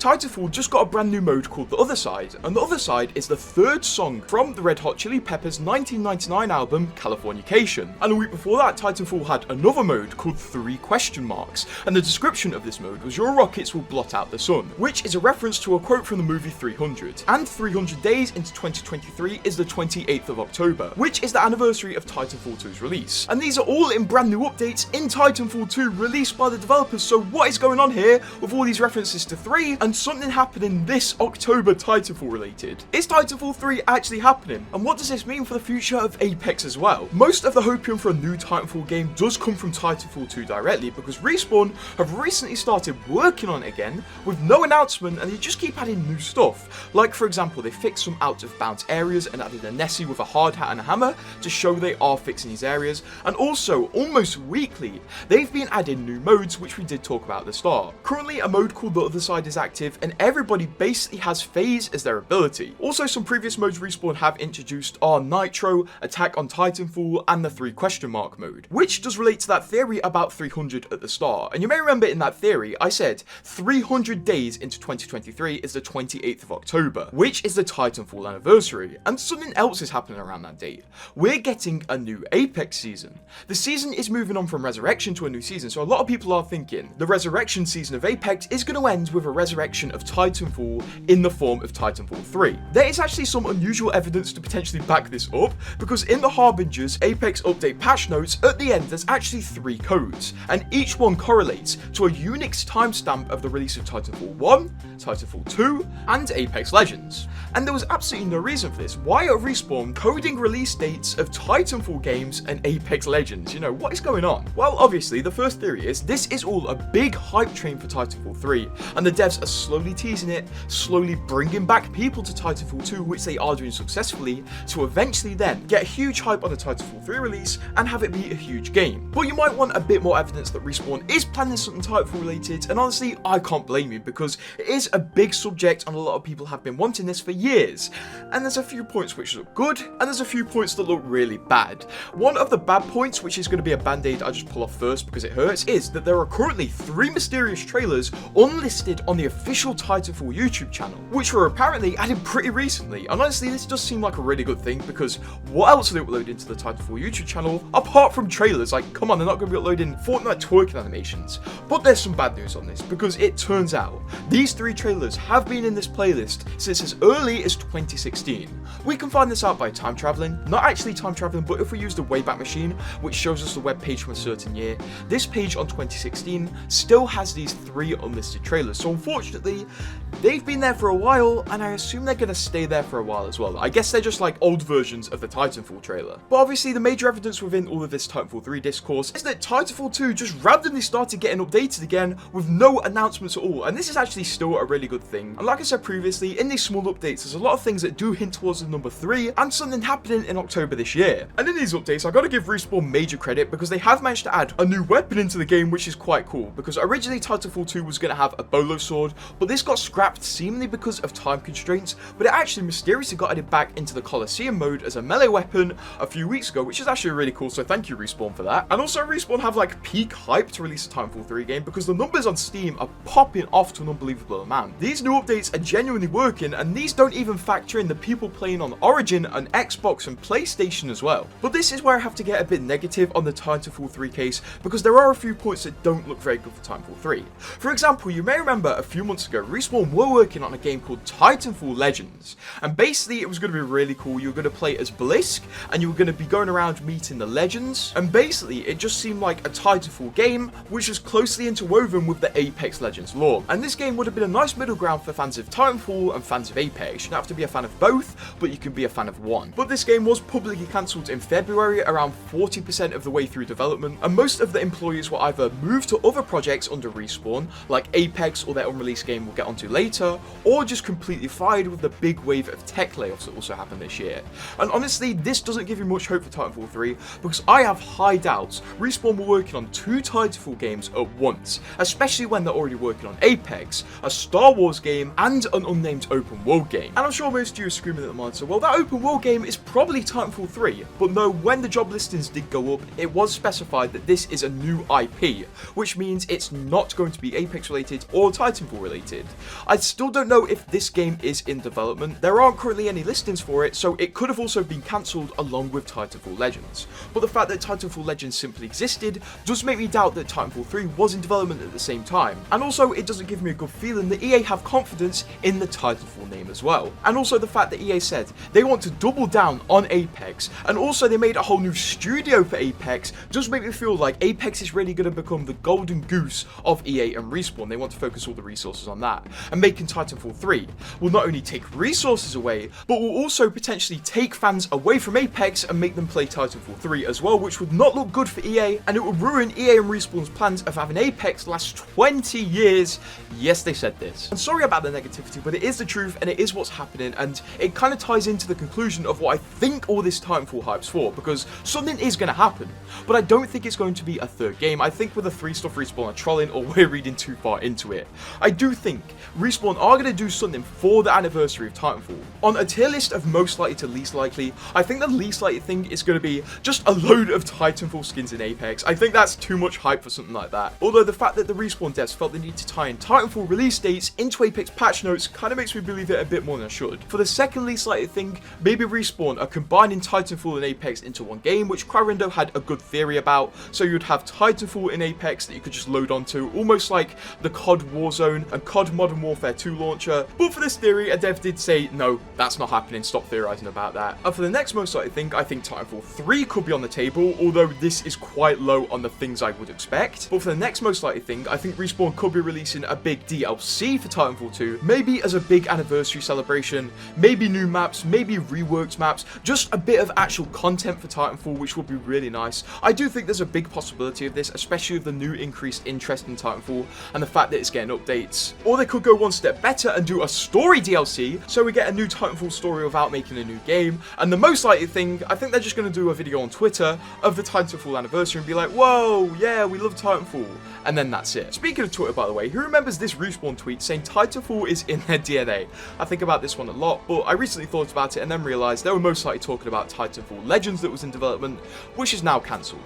Titanfall just got a brand new mode called The Other Side, and The Other Side is the third song from the Red Hot Chili Peppers' 1999 album Californication. And a week before that, Titanfall had another mode called 3 question marks, and the description of this mode was your rockets will blot out the sun, which is a reference to a quote from the movie 300. And 300 days into 2023 is the 28th of October, which is the anniversary of Titanfall 2's release. And these are all in brand new updates in Titanfall 2 released by the developers, so what is going on here with all these references to 3 and something happening this October Titanfall related? Is Titanfall 3 actually happening? And what does this mean for the future of Apex as well? Most of the hopium for a new Titanfall game does come from Titanfall 2 directly, because Respawn have recently started working on it again with no announcement, and they just keep adding new stuff. Like for example, they fixed some out of bounds areas and added a Nessie with a hard hat and a hammer to show they are fixing these areas, and also almost weekly they've been adding new modes, which we did talk about at the start. Currently a mode called The Other Side is active, and everybody basically has phase as their ability. Also, some previous modes Respawn have introduced are Nitro, Attack on Titanfall, and the 3 question mark mode, which does relate to that theory about 300 at the start. And you may remember in that theory I said 300 days into 2023 is the 28th of October, which is the Titanfall anniversary, and something else is happening around that date. We're getting a new Apex season. The season is moving on from Resurrection to a new season, so a lot of people are thinking the Resurrection season of Apex is going to end with a resurrection of Titanfall in the form of Titanfall 3. There is actually some unusual evidence to potentially back this up, because in the Harbinger's Apex update patch notes at the end there's actually 3 codes, and each one correlates to a Unix timestamp of the release of Titanfall 1, Titanfall 2, and Apex Legends. And there was absolutely no reason for this. Why are Respawn coding release dates of Titanfall games and Apex Legends? You know, what is going on? Well, obviously the first theory is this is all a big hype train for Titanfall 3, and the devs are slowly teasing it, slowly bringing back people to Titanfall 2, which they are doing successfully, to eventually then get a huge hype on the Titanfall 3 release and have it be a huge game. But you might want a bit more evidence that Respawn is planning something Titanfall related, and honestly I can't blame you, because it is a big subject and a lot of people have been wanting this for years. And there's a few points which look good, and there's a few points that look really bad. One of the bad points, which is going to be a band-aid I just pull off first because it hurts, is that there are currently 3 mysterious trailers unlisted on the official Titanfall YouTube channel, which were apparently added pretty recently. And honestly this does seem like a really good thing, because what else are they uploading to the Titanfall YouTube channel apart from trailers? Like, come on, they're not going to be uploading Fortnite twerking animations. But there's some bad news on this, because it turns out these 3 trailers have been in this playlist since as early as 2016. We can find this out by time traveling, not actually time traveling, but if we use the Wayback Machine, which shows us the web page from a certain year, this page on 2016 still has these 3 unlisted trailers. So unfortunately they've been there for a while, and I assume they're going to stay there for a while as well. I guess they're just like old versions of the Titanfall trailer. But obviously the major evidence within all of this Titanfall 3 discourse is that Titanfall 2 just randomly started getting updated again with no announcements at all, and this is actually still a really good thing. And like I said previously, in these small updates there's a lot of things that do hint towards the number 3 and something happening in October this year. And in these updates I gotta give Respawn major credit, because they have managed to add a new weapon into the game, which is quite cool, because originally Titanfall 2 was going to have a bolo sword, but this got scrapped seemingly because of time constraints, but it actually mysteriously got added back into the Coliseum mode as a melee weapon a few weeks ago, which is actually really cool, so thank you Respawn for that. And also Respawn have like peak hype to release a Titanfall 3 game, because the numbers on Steam are popping off to an unbelievable amount. These new updates are genuinely working, and these don't even factor in the people playing on Origin and Xbox and PlayStation as well. But this is where I have to get a bit negative on the Titanfall 3 case, because there are a few points that don't look very good for Titanfall 3. For example, you may remember a few months ago Respawn were working on a game called Titanfall Legends, and basically it was going to be really cool. You were going to play as Blisk, and you were going to be going around meeting the legends, and basically it just seemed like a Titanfall game which was closely interwoven with the Apex Legends lore. And this game would have been a nice middle ground for fans of Titanfall and fans of Apex. You don't have to be a fan of both, but you can be a fan of one. But this game was publicly cancelled in February, around 40% of the way through development, and most of the employees were either moved to other projects under Respawn, like Apex or their unreleased game we'll get onto later, or just completely fired with the big wave of tech layoffs that also happened this year. And honestly, this doesn't give you much hope for Titanfall 3, because I have high doubts Respawn were working on 2 Titanfall games at once, especially when they're already working on Apex, a Star Wars game, and an unnamed open world game. And I'm sure most of you are screaming at the monitor, well, that open world game is probably Titanfall 3, but no, when the job listings did go up, it was specified that this is a new IP, which means it's not going to be Apex related or Titanfall related. speculated. I still don't know if this game is in development. There aren't currently any listings for it, so it could have also been cancelled along with Titanfall Legends. But the fact that Titanfall Legends simply existed does make me doubt that Titanfall 3 was in development at the same time. And also, it doesn't give me a good feeling that EA have confidence in the Titanfall name as well. And also the fact that EA said they want to double down on Apex, and also they made a whole new studio for Apex, does make me feel like Apex is really going to become the golden goose of EA and Respawn. They want to focus all the resources on that. And making Titanfall 3 will not only take resources away, but will also potentially take fans away from Apex and make them play Titanfall 3 as well, which would not look good for EA, and it would ruin EA and Respawn's plans of having Apex last 20 years. Yes, they said this. I'm sorry about the negativity, but it is the truth and it is what's happening, and it kind of ties into the conclusion of what I think all this Titanfall hype's for, because something is going to happen, but I don't think it's going to be a third game. I think with the 3 stuff Respawn are trolling, or we're reading too far into it. I do think Respawn are going to do something for the anniversary of Titanfall. On a tier list of most likely to least likely, I think the least likely thing is going to be just a load of Titanfall skins in Apex. I think that's too much hype for something like that. Although the fact that the Respawn devs felt the need to tie in Titanfall release dates into Apex patch notes kind of makes me believe it a bit more than I should. For the second least likely thing, maybe Respawn are combining Titanfall and Apex into one game, which Crarindo had a good theory about. So you'd have Titanfall in Apex that you could just load onto, almost like the COD Warzone and COD Modern Warfare 2 launcher. But for this theory, a dev did say, no, that's not happening, stop theorizing about that. And for the next most likely thing, I think Titanfall 3 could be on the table, although this is quite low on the things I would expect. But for the next most likely thing, I think Respawn could be releasing a big DLC for Titanfall 2, maybe as a big anniversary celebration, maybe new maps, maybe reworked maps, just a bit of actual content for Titanfall, which would be really nice. I do think there's a big possibility of this, especially with the new increased interest in Titanfall and the fact that it's getting updates. Or they could go one step better and do a story DLC, so we get a new Titanfall story without making a new game. And the most likely thing, I think they're just going to do a video on Twitter of the Titanfall anniversary and be like, whoa, yeah, we love Titanfall. And then that's it. Speaking of Twitter, by the way, who remembers this Respawn tweet saying Titanfall is in their DNA? I think about this one a lot, but I recently thought about it and then realised they were most likely talking about Titanfall Legends that was in development, which is now cancelled.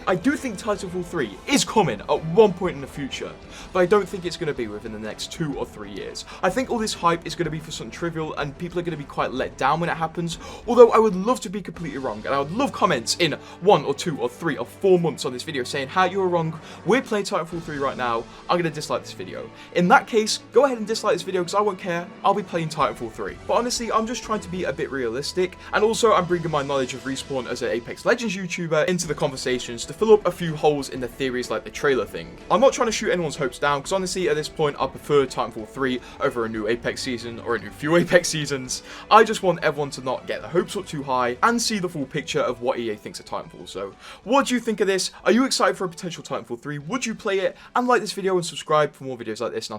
I do think Titanfall 3 is coming at one point in the future, but I don't think it's going to be within the next 2 or 3 years. I think all this hype is going to be for something trivial, and people are going to be quite let down when it happens, although I would love to be completely wrong, and I would love comments in 1 or 2 or 3 or 4 months on this video saying how you were wrong, we're playing Titanfall 3 right now, I'm going to dislike this video. In that case, go ahead and dislike this video because I won't care, I'll be playing Titanfall 3. But honestly, I'm just trying to be a bit realistic, and also I'm bringing my knowledge of Respawn as an Apex Legends YouTuber into the conversations to fill up a few holes in the theories like the trailer thing. I'm not trying to shoot anyone's hopes down, because honestly at this point I prefer Titanfall 3 over a new Apex season or a new few Apex seasons. I just want everyone to not get their hopes up too high and see the full picture of what EA thinks of Titanfall. So what do you think of this? Are you excited for a potential Titanfall 3? Would you play it? And like this video and subscribe for more videos like this, and I'll see you